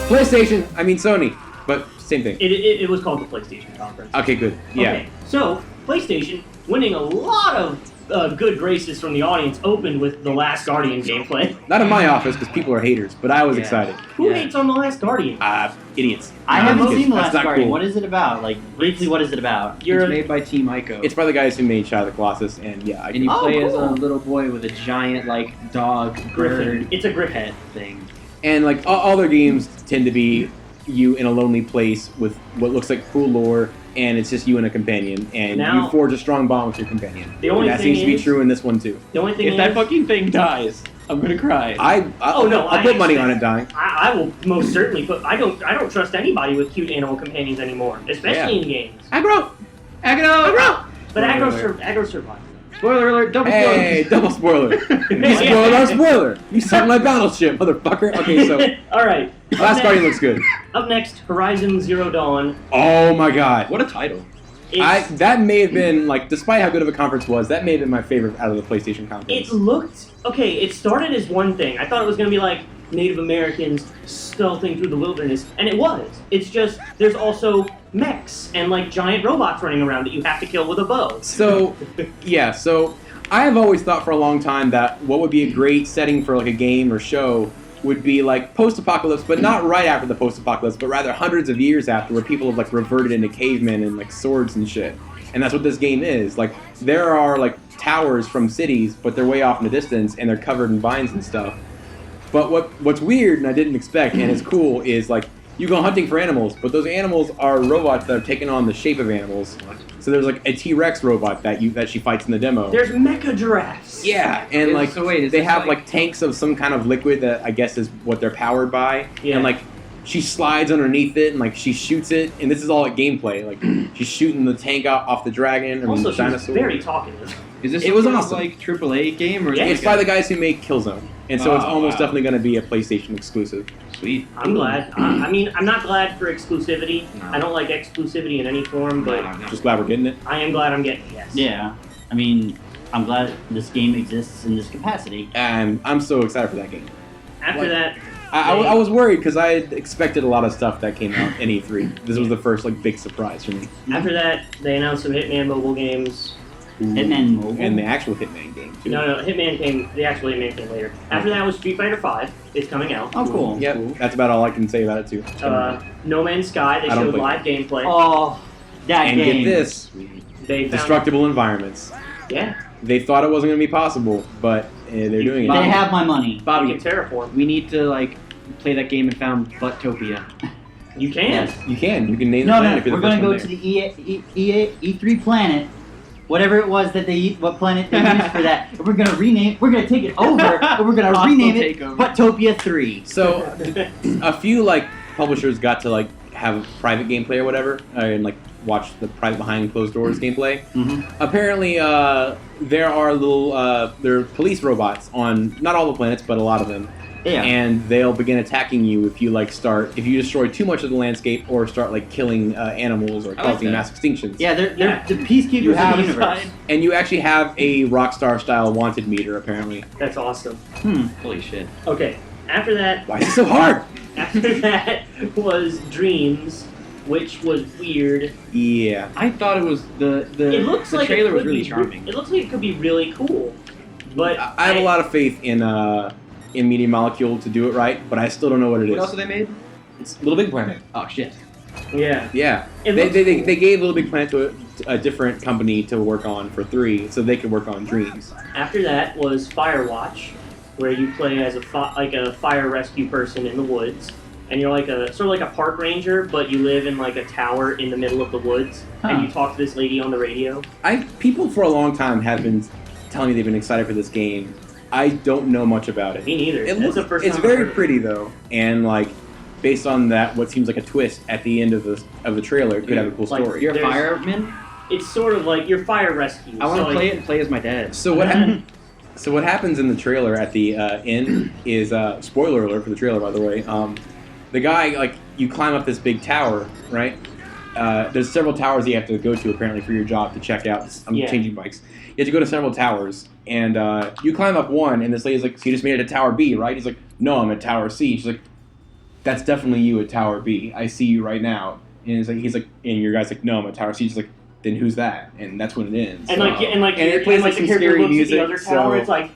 PlayStation. I mean Sony, but same thing. It was called the PlayStation conference. Okay, good. Yeah. Okay, so PlayStation, winning a lot of good graces from the audience, opened with The Last Guardian gameplay. Not in my office because people are haters, but I was excited. Who hates on The Last Guardian? Idiots. I haven't seen The That's Last not Guardian. cool. What is it about? Like, briefly, what is it about? It's made by Team Ico. It's by the guys who made Shadow of the Colossus, and yeah, and you Oh, play as cool. a little boy with a giant, like, dog, Griffin. bird, It's a Griffin. pet thing. and like all their games tend to be you in a lonely place with what looks like cool lore, and it's just you and a companion, and Now- you forge a strong bond with your companion. The only and that thing seems to be is- true in this one too. The only thing If that is, fucking thing dies, I'm gonna cry. I'll put money on it dying. I will most certainly put. I don't trust anybody with cute animal companions anymore, especially in games. Aggro! Aggro! But Spoiler aggro survives. Spoiler alert! Double Hey, double spoiler! You spoiled our spoiler! You sunk my battleship, motherfucker! Okay, so All right. Last Guardian looks good. Up next, Horizon Zero Dawn. Oh my god. What a title! That may have been, like, despite how good of a conference was, that may have been my favorite out of the PlayStation conference. It looked okay. It started as one thing. I thought it was going to be like Native Americans stealthing through the wilderness, and it was. It's just there's also mechs and like giant robots running around that you have to kill with a bow. So, yeah, so I have always thought for a long time that what would be a great setting for like a game or show would be like post-apocalypse, but not right after the post-apocalypse, but rather hundreds of years after, where people have like reverted into cavemen and like swords and shit. And that's what this game is. Like, there are like towers from cities, but they're way off in the distance, and they're covered in vines and stuff. But what's weird, and I didn't expect, and is cool, is like you go hunting for animals, but those animals are robots that have taken on the shape of animals. So there's like a T-Rex robot that she fights in the demo. There's mecha giraffes. Yeah, and like So wait, is they this have like tanks of some kind of liquid that I guess is what they're powered by. Yeah. And like she slides underneath it and like she shoots it, and this is all like gameplay. Like she's shooting the tank off the dragon or Also, the she's dinosaur. very talkative. Is this It was some sort of, awesome. like AAA game or is Yeah. it It's like by a- the guys who make Killzone, and so it's Oh, almost wow. definitely going to be a PlayStation exclusive. Sweet. I'm glad. I mean, I'm not glad for exclusivity. No. I don't like exclusivity in any form, but No. Just glad we're getting it. I am glad I'm getting it. Yes. Yeah. I mean, I'm glad this game exists in this capacity. And I'm so excited for that game. After Like- that, I was worried because I had expected a lot of stuff that came out in E3. This was the first like big surprise for me. after that, they announced some Hitman mobile games. Hitman Mobile. And the actual Hitman game too. No, Hitman came. The actual Hitman came later. After that was Street Fighter V. It's coming out. Oh, cool. Yep, Cool. that's about all I can say about it too. No Man's Sky. They I don't showed play live gameplay. Oh, that and game. get this, They found, destructible environments. Yeah. They thought it wasn't going to be possible, but they're doing it. They have my money. You Bobby, can terraform. we need to like play that game and found Buttopia. You can. Yes. You can name the No, planet if you're we're the gonna first go one to there. the E3 planet, whatever it was that what planet they used for that. And we're gonna take it over, and we're gonna Hostile rename it takeover. Buttopia 3. So a few like publishers got to like have private gameplay or whatever, and like watch the private behind closed doors gameplay. Mm-hmm. Apparently, there are there are police robots on not all the planets, but a lot of them. Yeah. And they'll begin attacking you if you if you destroy too much of the landscape or start like killing animals or like causing that. mass extinctions. Yeah, they're Yeah. the peacekeepers You of have- the universe. And you actually have a Rockstar style wanted meter apparently. That's awesome. Holy shit. Okay. After that, Why is it so hard? after that was Dreams, which was weird. Yeah. I thought it was the It looks the like trailer it was could really be, charming. It looks like it could be really cool, but I have a lot of faith in Media Molecule to do it right, but I still don't know what it What is. else have they made? It's Little Big Planet. Oh shit. Yeah. Yeah. It They, looks they, cool. they gave Little Big Planet to a different company to work on for 3, so they could work on Dreams. After that was Firewatch, where you play as a fire rescue person in the woods, and you're like sort of like a park ranger, but you live in like a tower in the middle of the woods, and you talk to this lady on the radio. People for a long time have been telling me they've been excited for this game. I don't know much about it. Me neither. It That's looks, the first it's time I've very heard of it. pretty though, and like based on that, what seems like a twist at the end of the trailer, it could have a cool Like, story. You're a There's- fireman? It's sort of like your fire rescue. I want to so, play like, it and play as my dad. So what happens in the trailer at the end is spoiler alert for the trailer, by the way. The guy, like, you climb up this big tower, right? There's several towers you have to go to apparently for your job to check out. I'm Yeah. changing bikes. You have to go to several towers, and you climb up one, and this lady's like, "So you just made it to Tower B, right?" He's like, "No, I'm at Tower C." She's like, that's definitely you at Tower B. I see you right now. And he's like, and your guy's like, no, I'm at Tower C. He's like, then who's that? And that's when it ends. And it plays like some the character scary looks music. at the other tower, it's like,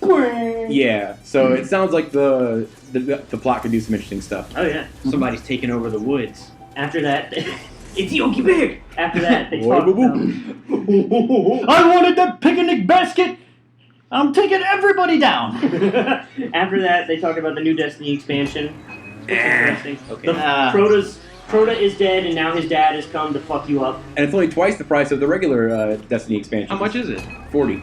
yeah. So it sounds like the plot could do some interesting stuff. oh yeah. Somebody's taking over the woods. After that, it's Yogi Bear. After that, they talk about. I wanted that picnic basket. I'm taking everybody down. After that, they talk about the new Destiny expansion. It's interesting. Okay. Crota is dead, and now his dad has come to fuck you up. And it's only twice the price of the regular Destiny expansion. How much is it? 40.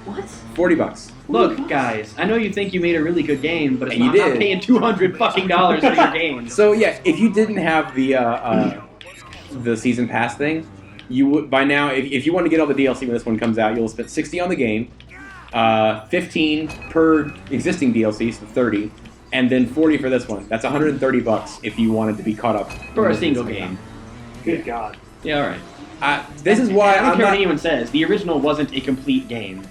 What? $40. Look, guys, I know you think you made a really good game, but it's And you not, I'm did. paying $200 fucking dollars for your game. So yeah, if you didn't have the season pass thing, you would by now. If you want to get all the DLC when this one comes out, you'll spend $60 on the game, $15 per existing DLC, so $30, and then $40 for this one. That's $130 if you wanted to be caught up For when a single this comes game. Good God. Yeah, all right. This is why I don't I'm care not. what anyone says. The original wasn't a complete game.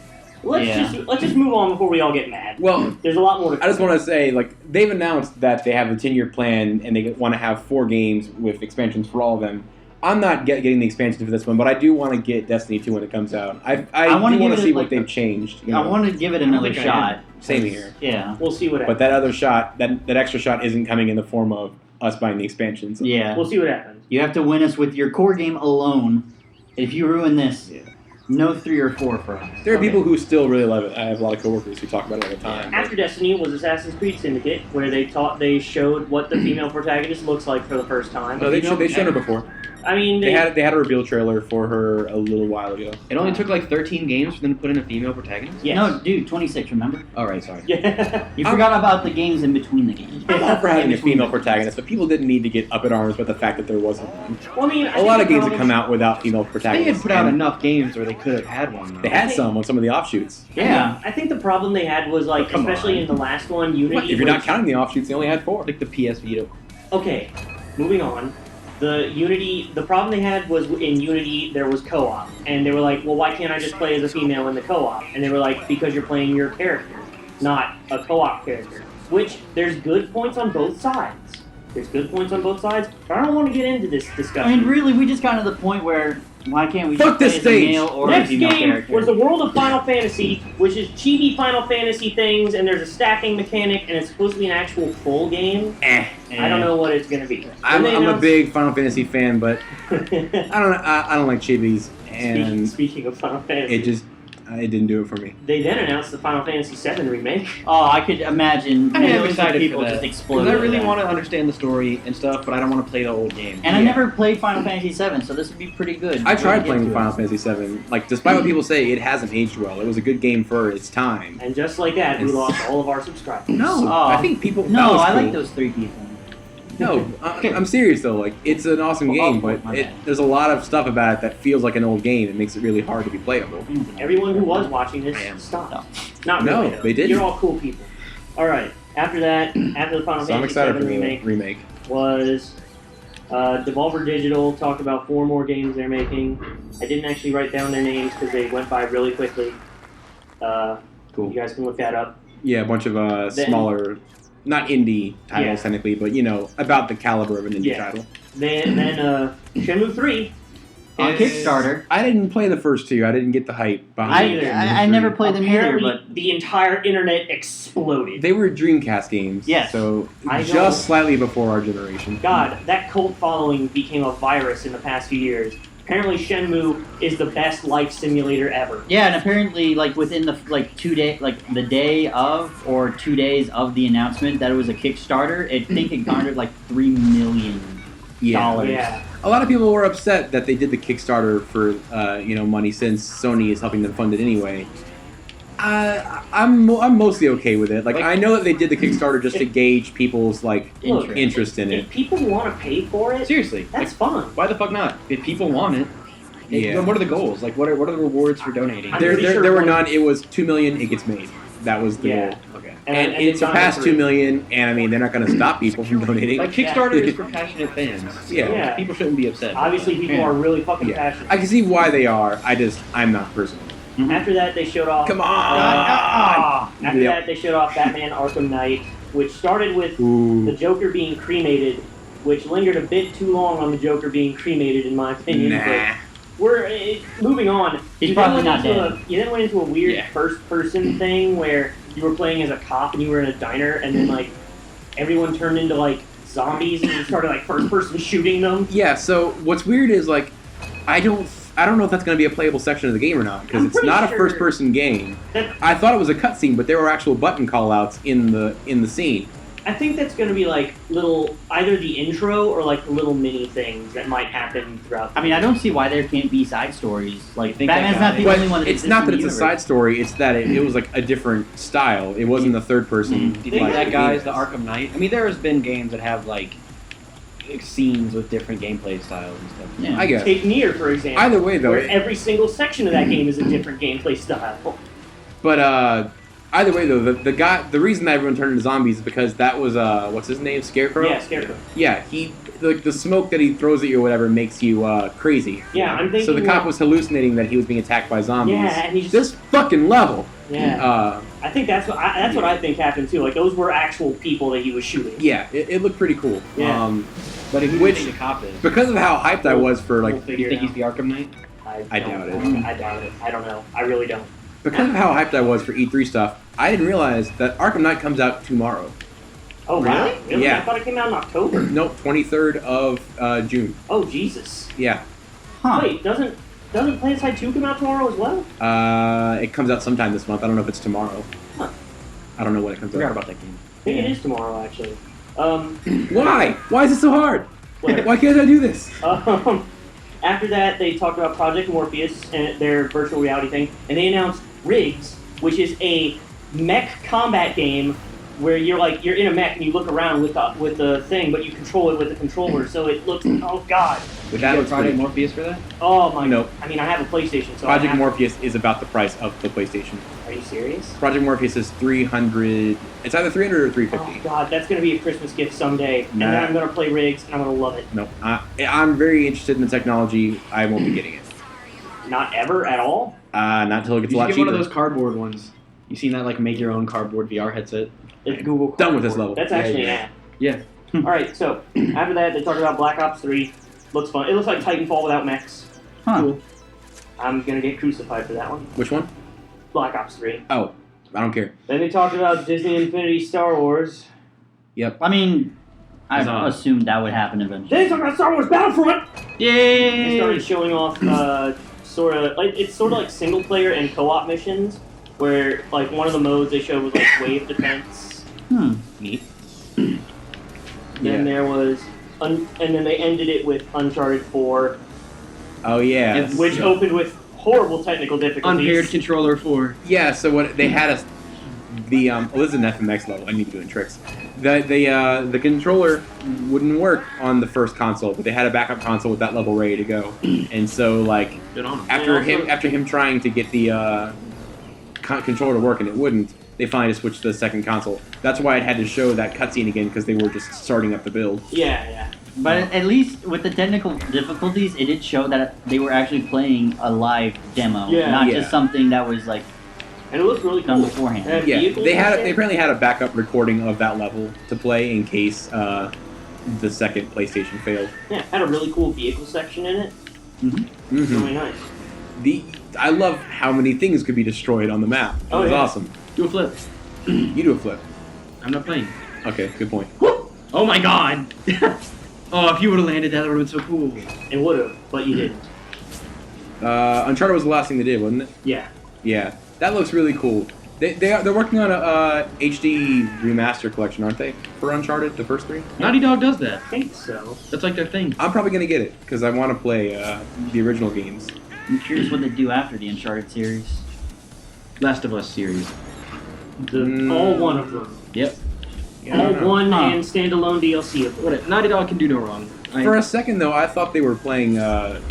Let's just move on before we all get mad. Well, There's a lot more to I just want to say, like, they've announced that they have a 10-year plan and they want to have 4 games with expansions for all of them. I'm not getting the expansion for this one, but I do want to get Destiny 2 when it comes out. I wanna do want give to it, see like, what they've changed. You I know? want to give it another think I shot. Same here. Yeah. We'll see what But happens. that other shot, that extra shot isn't coming in the form of us buying the expansions. Yeah. We'll see what happens. You have to win us with your core game alone. If you ruin this, Yeah. no 3 or 4 for us. There are Okay. people who still really love it. I have a lot of coworkers who talk about it all the time. After Destiny was Assassin's Creed Syndicate, where they showed what the female protagonist looks like for the first time. No, they showed her before. I mean, They had a reveal trailer for her a little while ago. It only took like 13 games for them to put in a female protagonist? Yes. No, dude, 26, remember? All right, sorry. Yeah. You forgot about the games in between the games. I'm all for having a female protagonist, but people didn't need to get up in arms with the fact that there wasn't one. Well, I mean, A lot of games have come out without female They protagonists. had put out and enough games where they could have had one. Though. They had some on some of the offshoots. Yeah. I think the problem they had was like, Come especially on. in the last one, Unity. If you're not was- counting the offshoots, they only had 4. Like the PS Vita. Okay, moving on. The problem they had was in Unity there was co-op, and they were like, well, why can't I just play as a female in the co-op? And they were like, because you're playing your character, not a co-op character. Which there's good points on both sides. There's good points on both sides, but I don't want to get into this discussion. I mean, really, we just got to the point where why can't we Fuck just this play as a stage. male or a Next female game character? was the World of Final Fantasy, which is chibi Final Fantasy things, and there's a stacking mechanic, and it's supposed to be an actual full game. I don't know what it's gonna be. I'm Then they a announced- big Final Fantasy fan, but I don't like chibis, and Speaking of Final Fantasy, it didn't do it for me. they then announced the Final Fantasy VII remake. Oh, I could imagine I am millions of excited people for that. just Because exploding. I really with that. want to understand the story and stuff, but I don't want to play the old game. And I Yeah. never played Final Fantasy VII, so this would be pretty good. I tried Get playing to Final it. Fantasy VII. Like, despite what people say, it hasn't aged well. It was a good game for its time. And just like that, we It's- lost all of our subscribers. No, Oh. I think people. that No, was I cool. like those 3 people. No, I'm serious though. Like, it's an awesome Well, game, oh, but my bad. there's a lot of stuff about it that feels like an old game. It makes it really hard to be playable. Everyone who was watching this, I am. stop. No. Not No, really. Though. they didn't. You're all cool people. All right. After that, after the Final So I'm Fantasy excited VII for the remake remake. was Devolver Digital talked about 4 more games they're making. I didn't actually write down their names because they went by really quickly. Cool. You guys can look that up. Yeah, a bunch of Then- smaller, not indie titles Yeah. technically, but about the caliber of an indie Yeah. title. Then Shenmue 3. On is- Kickstarter. I didn't play the first 2. I didn't get the hype behind it. I never played them either, Apparently, but the entire internet exploded. They were Dreamcast games. Yes. So I just know. slightly before our generation. God, that cult following became a virus in the past few years. Apparently, Shenmue is the best life simulator ever. yeah, and apparently, like within the the day of or 2 days of the announcement that it was a Kickstarter, I think it garnered like $3 million. Yeah. Yeah. A lot of people were upset that they did the Kickstarter for money since Sony is helping them fund it anyway. I'm mostly okay with it. Like, I know that they did the Kickstarter just to gauge people's Look, interest in it. If people want to pay for it, Seriously. that's Like, fun. why the fuck not? If people want it, Yeah. what are the goals? Like, what are the rewards for donating? I'm There pretty sure were one- none. It was 2 million. It gets made. That was the Yeah. goal. Okay. And it it's surpassed on 2 million. And I mean, they're not going to stop people from donating. Like, Kickstarter is for passionate fans. Yeah. Yeah. People shouldn't be upset. about Obviously, that. people Yeah. are really fucking Yeah. passionate. I can see why they are. I'm not personally. After that, they showed off. Come on! After Yeah. that, they showed off Batman: Arkham Knight. which started with Ooh. the Joker being cremated, which lingered a bit too long on the Joker being cremated, in my opinion. Nah. But moving on. He's you probably then not went into dead. You then went into a weird Yeah. first-person thing where you were playing as a cop and you were in a diner, and then like everyone turned into like zombies and you started like first-person shooting them. Yeah. So what's weird is like, I don't know if that's going to be a playable section of the game or not because I'm it's pretty not sure a first-person game. That, I thought it was a cutscene, but there were actual button callouts in the scene. I think that's going to be like little, either the intro or like little mini things that might happen throughout. I mean, I don't see why there can't be side stories. Like, think Batman's that not the guy- only one But that it's not that it's exists a in the side story; it's that it was like a different style. It wasn't the third person. Do you think like, that guy's the Arkham Knight? I mean, there has been games that have like scenes with different gameplay styles and stuff. Yeah. I guess. Take Nier, for example. Either way, though, where every single section of that game is a different gameplay style. but either way, though, the reason that everyone turned into zombies is because that was what's his name, Scarecrow. Yeah, Scarecrow. Yeah, he the smoke that he throws at you or whatever makes you crazy. Yeah, I'm thinking. So the cop like- was hallucinating that he was being attacked by zombies. Yeah, and he just. This fucking level. Yeah. I think that's what I think happened too. Like those were actual people that he was shooting. Yeah, it looked pretty cool. Yeah. But who do you Which- think the cop is? Because of how hyped I was for We'll like, figure You think it he's the Arkham Knight? out. I don't- doubt it. I doubt it. I don't know. I really don't. because of how hyped I was for E3 stuff, I didn't realize that Arkham Knight comes out tomorrow. Oh really? Really? Yeah. I thought it came out in October. Nope, 23rd of June. Oh Jesus. Yeah. Huh. Wait, doesn't PlaySide 2 come out tomorrow as well? It comes out sometime this month. I don't know if it's tomorrow. Huh. I don't know when it comes Forgot out. about that game. I think it is tomorrow actually. Why? Why is it so hard? Whatever. Why can't I do this? After that, they talked about Project Morpheus and their virtual reality thing, and they announced Riggs, which is a mech combat game where you're in a mech and you look around with the thing, but you control it with a controller. So it looks oh god, Would That you looks get Project pretty- Morpheus for that? oh my. Nope. I mean, I have a PlayStation, so I Project have- Morpheus is about the price of the PlayStation. Are you serious? Project Morpheus is 300. It's either 300 or Oh 350. god, that's gonna be a Christmas gift someday, and then Nah. I'm gonna play Riggs and I'm gonna love it. No, I'm very interested in the technology. I won't be getting it. Not ever at all. Not until it gets You a should lot get one cheaper. of those cardboard ones. You seen that like make your own cardboard VR headset? It's Google. Done with this Cardboard. level. That's Yeah, actually yeah. an app. Yeah. All right, so after that, they talked about Black Ops 3. Looks fun. It looks like Titanfall without mechs. Huh. Cool. I'm gonna get crucified for that one. Which one? Black Ops 3. Oh, I don't care. Then they talked about Disney Infinity Star Wars. I mean, I Huzzah. assumed that would happen eventually. Then they talked about Star Wars Battlefront. They Yay! started showing off it's sort of like single player and co-op missions, where like one of the modes they showed was like wave defense. Neat. Then there was, and then they ended it with Uncharted 4, Oh yeah. It's- which opened with horrible technical difficulties. Unpaired controller 4. Yeah. So what they had us the this is an FMX level. I need to be doing tricks. The controller wouldn't work on the first console, but they had a backup console with that level ready to go. And so like Good on 'em. after And also- after him trying to get the controller to work and it wouldn't, they finally just switched to the second console. That's why it had to show that cutscene again because they were just starting up the build. Yeah. But at least with the technical difficulties, it did show that they were actually playing a live demo, Yeah. not Yeah. just something that was like And it looks really done cool. beforehand. It had Yeah, vehicles they and had shit. they apparently had a backup recording of that level to play in case the second PlayStation failed. Yeah, it had a really cool vehicle section in it. Mm-hmm. Really nice. I love how many things could be destroyed on the map. It Oh, was yeah. awesome. Do a flip. You do a flip. I'm not playing. Okay, good point. Oh my god! Oh, if you would have landed that, that would have been so cool. It would have, but you didn't. Uncharted was the last thing they did, wasn't it? Yeah. Yeah, that looks really cool. They're working on a HD remaster collection, aren't they? For Uncharted, the first three. Naughty Dog does that. I think so. That's like their thing. I'm probably gonna get it because I want to play the original games. I'm curious what they do after the Uncharted series. Last of Us series. All one of them. Yep. Yeah, I All don't know. one Huh. and standalone DLC of them. What? Naughty Dog can do no wrong. For a second though, I thought they were playing the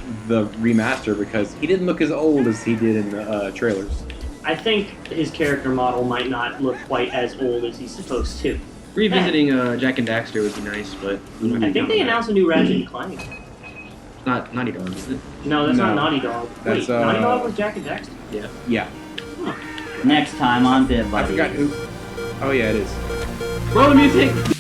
remaster because he didn't look as old as he did in the trailers. I think his character model might not look quite as old as he's supposed to. Revisiting Jack and Daxter would be nice, but I'm not I gonna think count they on announced a new Ratchet and Clank. that. Not Naughty Dog, is it? No, that's No. not Naughty Dog. That's, Wait, Naughty Dog was Jack and Daxter? Yeah, Next time on Bit I Buddy. forgot who. Oh yeah, it is. Roll the music.